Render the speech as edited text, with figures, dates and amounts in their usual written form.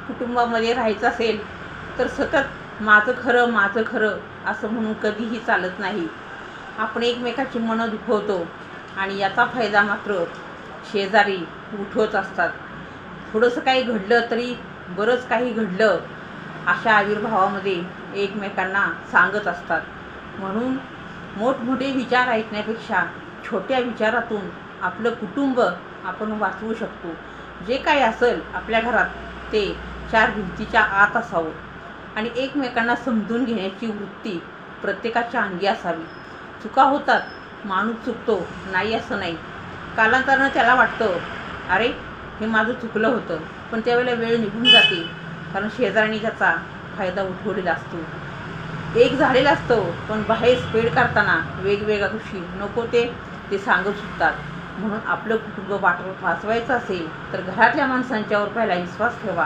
कुटुंबामध्ये राहायचं असेल तर सतत माझं खरं असं म्हणून कधीही चालत नाही. आपण एकमेकाची मनं दुखवतो आणि याचा फायदा मात्र शेजारी उठवत असतात. थोडंसं काही घडलं तरी बरंच काही घडलं अशा आविर्भावामध्ये एकमेकांना सांगत असतात. म्हणून मोठमोठे विचार ऐकण्यापेक्षा छोट्या विचारातून आपलं कुटुंब आपण वाचवू शकतो. जे काही असेल आपल्या घरात ते 4 भिंतीच्या आत असावं आणि एकमेकांना समजून घेण्याची वृत्ती प्रत्येकाच्या अंगी असावी. चुका होतात, माणूस चुकतो, नाही असं नाही. कालांतरानं त्याला वाटतं अरे हे माझं चुकलं होतं, पण त्यावेळेला वेळ निघून जाते कारण शेजाऱ्याने त्याचा फायदा उठवलेला असतो. एक झालेला असतो पण बाहेर स्प्रेड करताना वेगवेगळ्या गोष्टी नको ते सांगत सुटतात. म्हणून आपलं कुटुंब वाचवायचं असेल तर घरातल्या माणसांच्यावर पहिला विश्वास ठेवा.